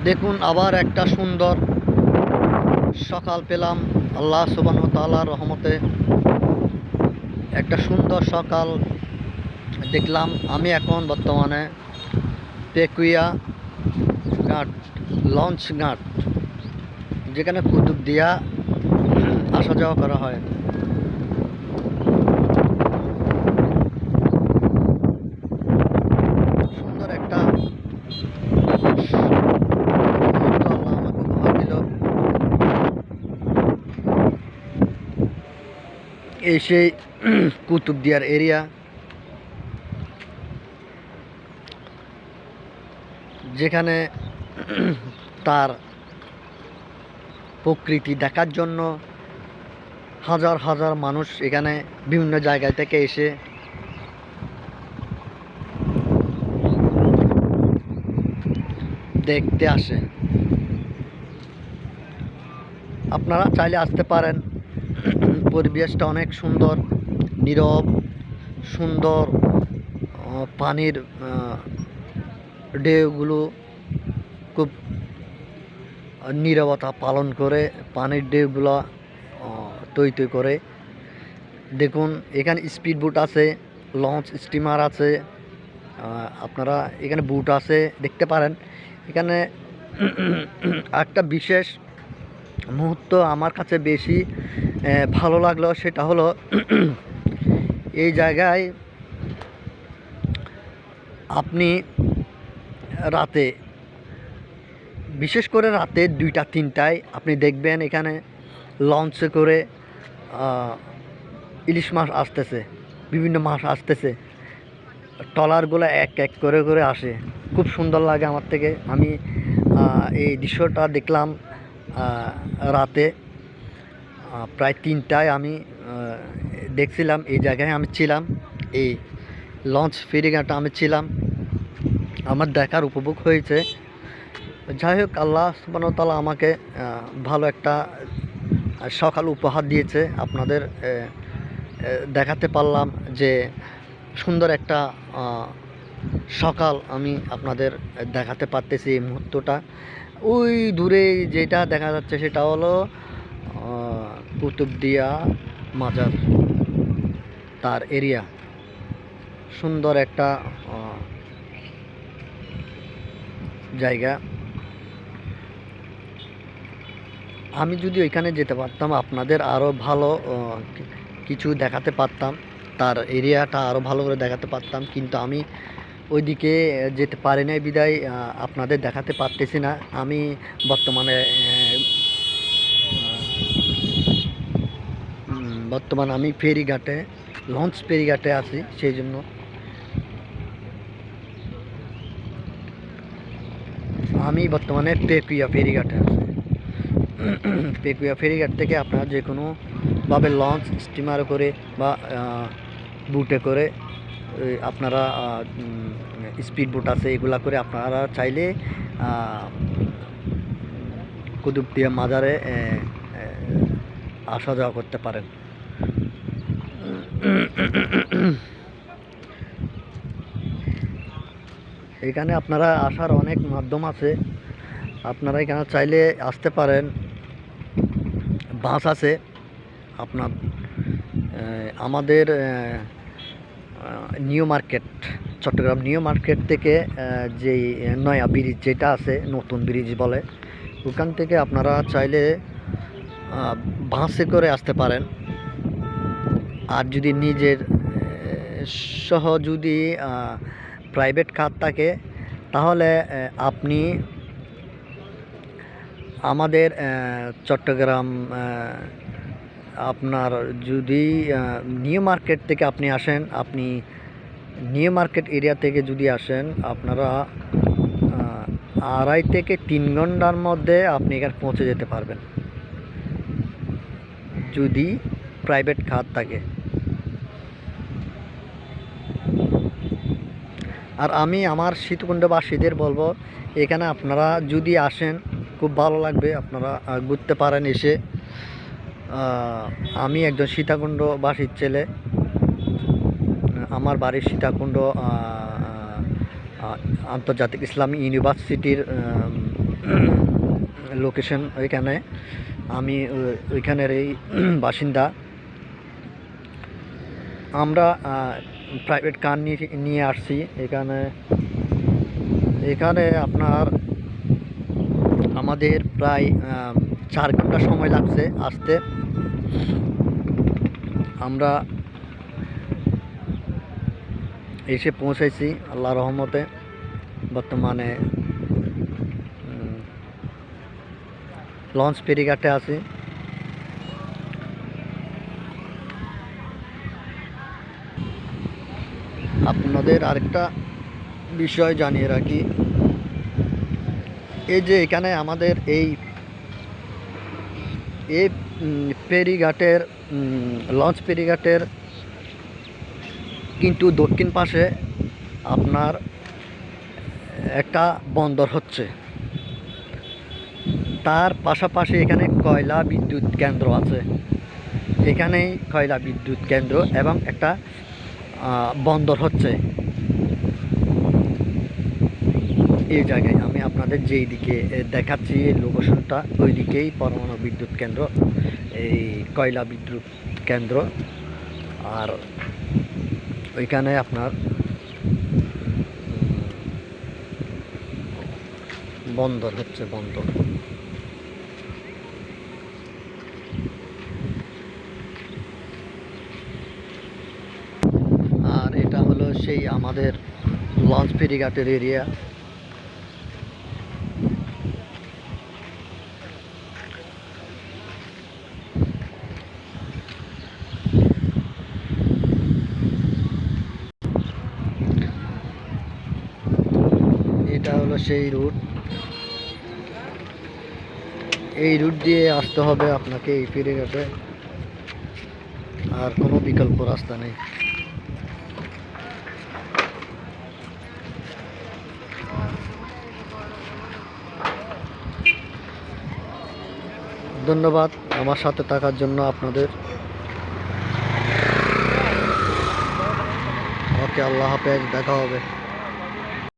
দেখুন আবার একটা সুন্দর সকাল পেলাম আল্লাহ সুবহানাহু ওয়া তাআলার রহমতে। একটা সুন্দর সকাল দেখলাম। আমি এখন বর্তমানে পেকুইয়া ঘাট, লঞ্চ ঘাট, যেখানে কুতুবদিয়া আসা যাওয়া করা হয়। সুন্দর একটা মুহূর্ত আল্লাহ আমাকে উপহার দিল। এই সেই কুতুবদিয়ার এরিয়া, যেখানে তার প্রকৃতি দেখার জন্য হাজার হাজার মানুষ এখানে বিভিন্ন জায়গায় থেকে এসে দেখতে আসে। আপনারা চাইলে আসতে পারেন। পরিবেশটা অনেক সুন্দর, নীরব, সুন্দর। পানির ঢেউগুলো খুব নীরবতা পালন করে, পানির ঢেউগুলো তৈ তৈ করে। দেখুন এখানে স্পিড বোট আছে, লঞ্চ স্টিমার আছে। আপনারা এখানে বুট আছে, দেখতে পারেন। এখানে একটা বিশেষ মুহূর্ত আমার কাছে বেশি ভালো লাগলো, সেটা হলো এই জায়গায় আপনি রাতে, বিশেষ করে রাতে 2টা-3টায় আপনি দেখবেন এখানে লঞ্চে করে ইলিশ মাছ আসতেছে, বিভিন্ন মাছ আসতেছে। ট্রলারগুলো এক এক করে করে আসে। খুব সুন্দর লাগে আমার থেকে। আমি এই দৃশ্যটা দেখলাম রাতে প্রায় 3টায় আমি দেখছিলাম। এই জায়গায় আমি ছিলাম, এই লঞ্চ ফেরিঘাটে আমি ছিলাম। আমার দেখার উপভোগ হয়েছে। যাই হোক, আল্লাহ সুবহানাহু ওয়া তাআলা আমাকে ভালো একটা সকাল উপহার দিয়েছে। আপনাদের দেখাতে পারলাম যে সুন্দর একটা সকাল আমি আপনাদের দেখাতে পারতেছি। এই মুহূর্তটা ওই দূরে যেটা দেখা যাচ্ছে সেটা হলো কুতুবদিয়া মাজার, তার এরিয়া। সুন্দর একটা জায়গা। আমি যদি ওইখানে যেতে পারতাম, আপনাদের আরও ভালো কিছু দেখাতে পারতাম, তার এরিয়াটা আরও ভালো করে দেখাতে পারতাম। কিন্তু আমি ওইদিকে যেতে পারি নাই বিদায় আপনাদের দেখাতে পারতেছি না। আমি বর্তমানে আমি ফেরিঘাটে, লঞ্চ ফেরিঘাটে আছি। সেই জন্য আমি বর্তমানে পেকুইয়া ফেরিঘাটে আছি। পেকুইয়া ফেরিঘাট থেকে আপনারা যে কোনোভাবে লঞ্চ, স্টিমারে করে বা বুটে করে, আপনারা স্পিড বোট আছে, এগুলা করে আপনারা চাইলে কুতুবদিয়া মাজারে আসা যাওয়া করতে পারেন। এখানে আপনারা আসার অনেক মাধ্যম আছে। আপনারা এখানে চাইলে আসতে পারেন। বাস আছে আপনার আমাদের new market, Chittagong new market থেকে যেই নয়া ব্রিজ যেটা আছে, নতুন ব্রিজ বলে, ওখান থেকে আপনারা চাইলে বাসে করে আসতে পারেন। আর যদি নিজের সহ যদি প্রাইভেট কার থাকে, তাহলে আপনি আমাদের চট্টগ্রাম, আপনার যদি নিউ মার্কেট থেকে আপনি আসেন, আপনি নিউ মার্কেট এরিয়া থেকে যদি আসেন, আপনারা 2.5 থেকে 3 ঘন্টার মধ্যে আপনি এখানে পৌঁছে যেতে পারবেন, যদি প্রাইভেট কার থাকে। আর আমি আমার শীতকুণ্ডবাসীদের বলবো, এখানে আপনারা যদি আসেন খুব ভালো লাগবে। আপনারা ঘুরতে পারেন এসে। আমি একজন সীতাকুণ্ডবাসীর ছেলে। আমার বাড়ির সীতাকুণ্ড আন্তর্জাতিক ইসলামী ইউনিভার্সিটির লোকেশন ওইখানে, আমি ওইখানের এই বাসিন্দা। আমরা প্রাইভেট কার নিয়ে আসছি এখানে। এখানে আপনার আমাদের প্রায় 4 ঘন্টা সময় লাগছে আসতে। আমরা এসে পৌঁছাইছি আল্লাহর রহমতে। বর্তমানে লঞ্চ ফেরিঘাটে আছি। আপনাদের আরেকটা বিষয় জানিয়ে রাখি, এই যে এখানে আমাদের এই ফেরিঘাটের লঞ্চ ফেরিঘাটের কিন্তু দক্ষিণ পাশে আপনার একটা বন্দর হচ্ছে, তার পাশাপাশি এখানে কয়লা বিদ্যুৎ কেন্দ্র আছে। এখানেই কয়লা বিদ্যুৎ কেন্দ্র এবং একটা বন্দর হচ্ছে। এই জায়গায় আমি আপনাদের যেই দিকে দেখাচ্ছি লোকেশনটা, ওই দিকেই পরমাণু বিদ্যুৎ কেন্দ্র, এই কয়লা বিদ্যুৎ কেন্দ্র। আর ওইখানে আপনার বন্দর হচ্ছে, বন্দর। আর এটা হলো সেই আমাদের লঞ্চ ফেরিঘাটের এরিয়া। এটা হলো সেই রুট, এই রুট দিয়ে আসতে হবে আপনাকে এই ফেরিঘাটে, আর কোনো বিকল্প রাস্তা নেই। ধন্যবাদ আমার সাথে থাকার জন্য আপনাদের। ওকে, আল্লাহ হাফেজ, দেখা হবে।